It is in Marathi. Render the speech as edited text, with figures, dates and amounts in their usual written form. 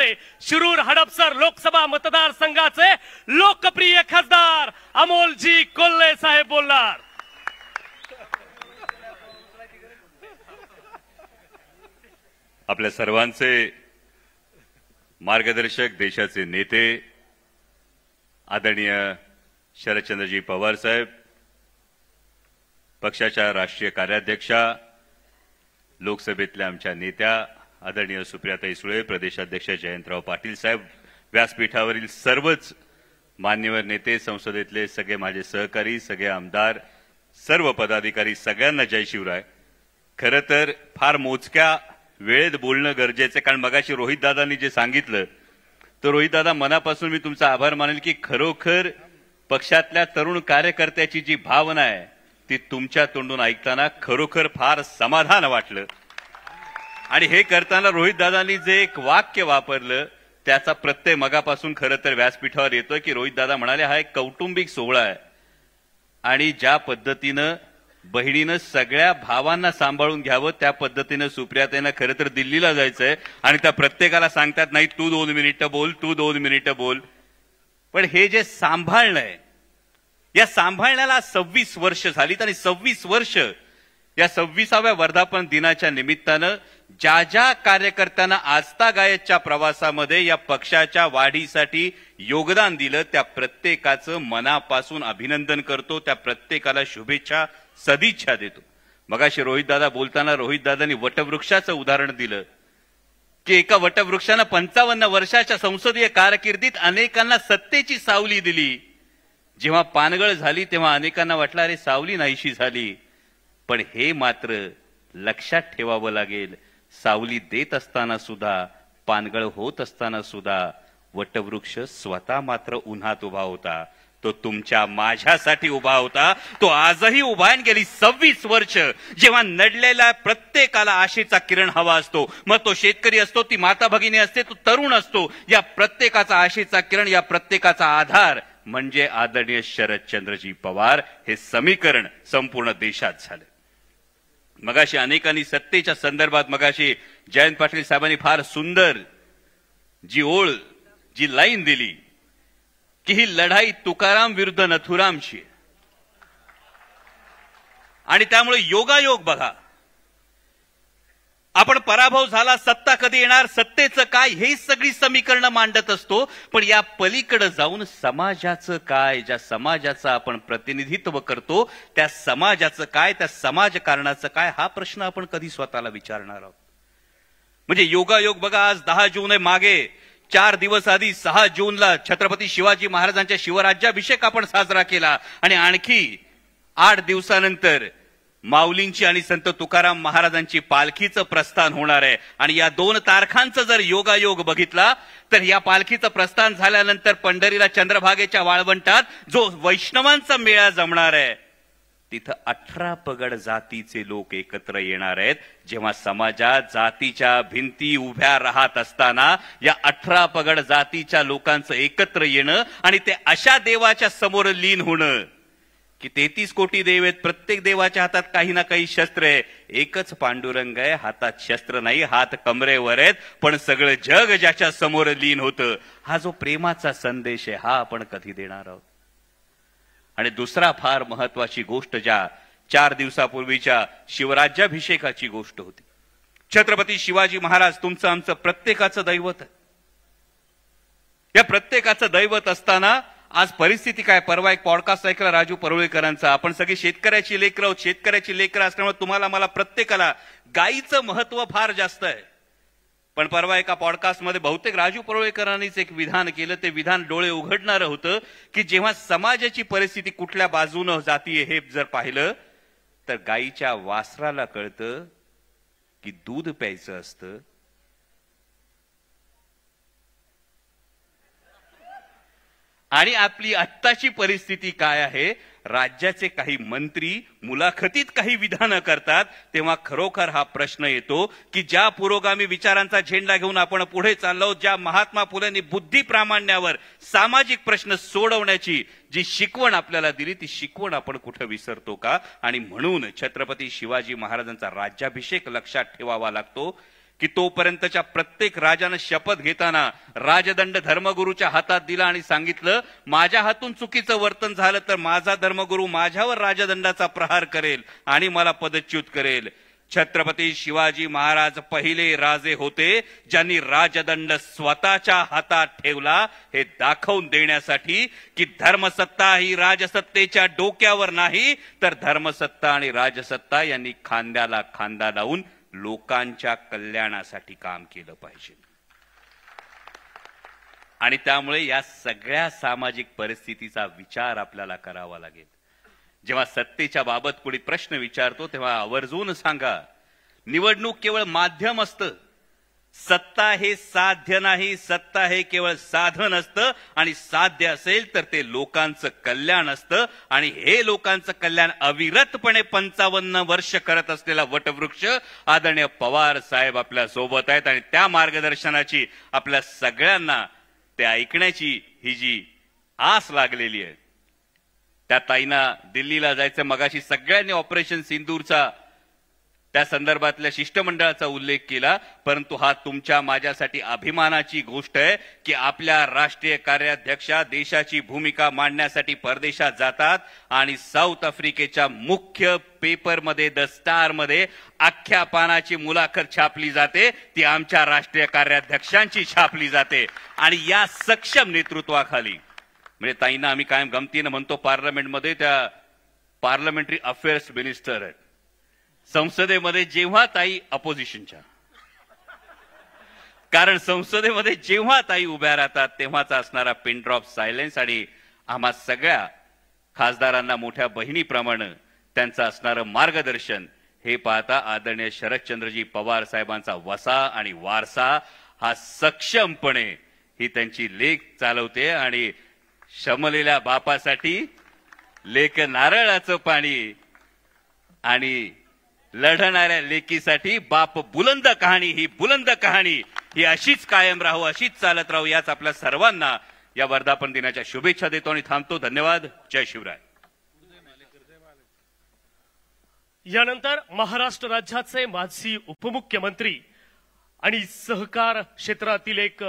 असणारे शिरूर हडपसर लोकसभा मतदारसंघाचे लोकप्रिय खासदार अमोलजी कोल्हे साहेब बोलणार। आपल्या सर्वांचे मार्गदर्शक, देशाचे नेते आदरणीय शरदचंद्रजी पवार साहेब, पक्षाच्या राष्ट्रीय कार्याध्यक्षा, लोकसभेतल्या आमच्या नेत्या आदरणीय सुप्रियाताई सुळे, प्रदेशाध्यक्ष जयंतराव पाटील साहेब, व्यासपीठावरील सर्वच मान्यवर नेते, संसदेतले सगळे माझे सहकारी, सगळे आमदार, सर्व पदाधिकारी, सगळ्यांना जय शिवराय। खरं तर फार मोजक्या वेळेत बोलणं गरजेचं, कारण मगाशी रोहित दादांनी जे सांगितलं तर रोहित दादा, मनापासून मी तुमचा आभार मानेल की खरोखर पक्षातल्या तरुण कार्यकर्त्याची जी भावना आहे ती तुमच्या तोंडून ऐकताना खरोखर फार समाधान वाटलं। आणि हे करताना रोहित दादांनी जे एक वाक्य वापरलं त्याचा प्रत्यय मगापासून खरं तर व्यासपीठावर येतोय की रोहित दादा म्हणाले हा एक कौटुंबिक सोहळा आहे आणि ज्या पद्धतीनं बहिणीनं सगळ्या भावांना सांभाळून घ्यावं त्या पद्धतीनं सुप्रियाताईंना खरं तर दिल्लीला जायचंय आणि त्या प्रत्येकाला सांगतात नाही तू 2 मिनिटं बोल, तू 2 मिनिटं बोल। पण हे जे सांभाळणं आहे, या सांभाळण्याला 26 वर्ष झालीत आणि 26 वर्ष या 26व्या वर्धापन दिनाच्या निमित्तानं ज्या ज्या कार्यकर्त्यांना आजतागायतच्या प्रवासामध्ये या पक्षाच्या वाढीसाठी योगदान दिलं त्या प्रत्येकाचं मनापासून अभिनंदन करतो, त्या प्रत्येकाला शुभेच्छा सदिच्छा देतो। मगाशी रोहित दादा बोलताना रोहित दादांनी वटवृक्षाचं उदाहरण दिलं की एका वटवृक्षानं 55 वर्षाच्या संसदीय कारकिर्दीत अनेकांना सत्तेची सावली दिली। जेव्हा पानगळ झाली तेव्हा अनेकांना वाटलं अरे सावली नाहीशी झाली, पण हे मात्र लक्षात ठेवावं लागेल, सावली देत असताना सुद्धा, पानगळ होत असताना सुद्धा वटवृक्ष स्वतः मात्र उन्हात उभा होता, तो तुमच्या माझ्यासाठी उभा होता, तो आजही उभा आहे। गेली 26 वर्ष जेव्हा नडलेल्या प्रत्येकाला आशेचा किरण हवा असतो, मग तो शेतकरी असतो, ती माता भगिनी असते, तो तरुण असतो, या प्रत्येकाचा आशेचा किरण, या प्रत्येकाचा आधार म्हणजे आदरणीय शरदचंद्रजी पवार, हे समीकरण संपूर्ण देशात झालं। मगाशी अनेकांनी सत्तेच्या संदर्भात मगाशी जयंत पाटील साहेबांनी फार सुंदर जी ओळ, जी लाईन दिली की ही लढाई तुकाराम विरुद्ध नथुरामची आहे आणि त्यामुळे योगायोग बघा, आपण पराभव झाला, सत्ता कधी येणार, सत्तेचं काय, हे सगळी समीकरणं मांडत असतो, पण या पलीकडे जाऊन समाजाचं काय, ज्या समाजाचं आपण प्रतिनिधित्व करतो त्या समाजाचं काय, त्या समाजकारणाचं काय, हा प्रश्न आपण कधी स्वतःला विचारणार आहोत। म्हणजे योगायोग बघा, आज 10 जून आहे, मागे 4 दिवस आधी 6 जूनला छत्रपती शिवाजी महाराजांच्या शिवराज्याभिषेक आपण साजरा केला आणि आणखी 8 दिवसानंतर माऊलींची आणि संत तुकाराम महाराजांची पालखीचं प्रस्थान होणार आहे। आणि या 2 तारखांचा जर योगायोग बघितला तर या पालखीचं प्रस्थान झाल्यानंतर पंढरीला चंद्रभागेच्या वाळवंटात जो वैष्णवांचा मेळा जमणार आहे तिथं 18 पगड जातीचे लोक एकत्र येणार आहेत। जेव्हा समाजात जातीच्या भिंती उभ्या राहत असताना या 18 पगड जातीच्या लोकांचं एकत्र येणं आणि ते अशा देवाच्या समोर लीन होणं की 33 कोटी देव आहेत, प्रत्येक देवाच्या हातात काही ना काही शस्त्र आहे, एकच पांडुरंग आहे, हातात शस्त्र नाही, हात कमरेवर आहेत, पण सगळं जग ज्याच्या समोर लीन होतं, हा जो प्रेमाचा संदेश आहे हा आपण कधी देणार आहोत। आणि दुसरा फार महत्वाची गोष्ट, ज्या 4 दिवसापूर्वीच्या शिवराज्याभिषेकाची गोष्ट होती, छत्रपती शिवाजी महाराज तुमचं आमचं प्रत्येकाचं दैवत आहे। या प्रत्येकाचं दैवत असताना आज परिस्थिती काय, परवा एक पॉडकास्ट ऐकला राजू परुळेकरांचा, आपण सगळी शेतकऱ्याची लेकरं आहोत, शेतकऱ्याची लेकरं असल्यामुळे तुम्हाला मला प्रत्येकाला गायीचं महत्व फार जास्त आहे। पण परवा एका पॉडकास्टमध्ये बहुतेक राजू परुळेकरांनीच एक विधान केलं, ते विधान डोळे उघडणारं होतं की जेव्हा समाजाची परिस्थिती कुठल्या बाजूनं जातीये हे जर पाहिलं तर गायीच्या वासराला कळतं की दूध प्यायचं असतं आणि आपली आत्ताची परिस्थिती काय आहे, राज्याचे काही मंत्री मुलाखतीत काही विधानं करतात तेव्हा खरोखर हा प्रश्न येतो की ज्या पुरोगामी विचारांचा झेंडा घेऊन आपण पुढे चाललो, ज्या महात्मा फुलेंनी बुद्धी प्रामाण्यावर सामाजिक प्रश्न सोडवण्याची जी शिकवण आपल्याला दिली ती शिकवण आपण कुठे विसरतो का। आणि म्हणून छत्रपती शिवाजी महाराजांचा राज्याभिषेक लक्षात ठेवावा लागतो की तोपर्यंतच्या प्रत्येक राजानं शपथ घेताना राजदंड धर्मगुरूच्या हातात दिला आणि सांगितलं, माझ्या हातून चुकीचं वर्तन झालं तर माझा धर्मगुरू माझ्यावर राजदंडाचा प्रहार करेल आणि मला पदच्युत करेल. छत्रपती शिवाजी महाराज पहिले राजे होते ज्यांनी राजदंड स्वतःच्या हातात ठेवला, हे दाखवून देण्यासाठी की धर्मसत्ता ही राजसत्तेच्या डोक्यावर नाही, तर धर्मसत्ता आणि राजसत्ता यांनी खांद्याला खांदा लावून लोकांच्या कल्याणासाठी काम केलं पाहिजे. आणि त्यामुळे या सगळ्या सामाजिक परिस्थितीचा विचार आपल्याला करावा लागेल. जेव्हा सत्तेच्या बाबत कोणी प्रश्न विचारतो तेव्हा आवर्जून सांगा, निवडणूक केवळ माध्यम असतं, सत्ता हे साध्य नाही, सत्ता हे केवळ साधन असतं आणि साध्य असेल तर ते लोकांचं कल्याण असतं. आणि हे लोकांचं कल्याण अविरतपणे 55 वर्ष करत असलेला वटवृक्ष आदरणीय पवार साहेब आपल्या सोबत आहेत आणि त्या मार्गदर्शनाची आपल्या सगळ्यांना ते ऐकण्याची ही जी आस लागलेली आहे. त्या ताईंना दिल्लीला जायचं, मगाशी सगळ्यांनी ऑपरेशन सिंदूरचा त्या संदर्भातल्या शिष्टमंडळाचा उल्लेख केला, परंतु हा तुमच्या माझ्यासाठी अभिमानाची गोष्ट आहे की आपल्या राष्ट्रीय कार्याध्यक्षा देशाची भूमिका मांडण्यासाठी परदेशात जातात आणि साऊथ आफ्रिकेच्या मुख्य पेपरमध्ये द स्टार मध्ये अख्ख्या पानाची मुलाखत छापली जाते, ती आमच्या राष्ट्रीय कार्याध्यक्षांची छापली जाते. आणि या सक्षम नेतृत्वाखाली म्हणजे ताईंना आम्ही कायम गमतीनं म्हणतो, पार्लमेंटमध्ये त्या पार्लमेंटरी अफेअर्स मिनिस्टर आहेत. संसदेमध्ये जेव्हा ताई अपोजिशनच्या, कारण संसदेमध्ये जेव्हा ताई उभ्या राहतात तेव्हाचा असणारा पिन ड्रॉप सायलेन्स आणि आम्हा सगळ्या खासदारांना मोठ्या बहिणीप्रमाणे त्यांचं असणारं मार्गदर्शन हे पाहता आदरणीय शरदचंद्रजी पवार साहेबांचा वसा आणि वारसा हा सक्षमपणे ही त्यांची लेख चालवते. आणि शमलेल्या बापासाठी लेक नारळाचं पाणी आणि लढणाऱ्या लेकीसाठी बाप बुलंद कहाणी, ही बुलंद कहाणी ही अशीच कायम राहू, अशीच चालत राहू, याच आपल्या सर्वांना या वर्धापन दिनाच्या शुभेच्छा देतो आणि थांबतो. धन्यवाद. जय शिवराय. यानंतर महाराष्ट्र राज्याचे माजी उपमुख्यमंत्री आणि सहकार क्षेत्रातील एक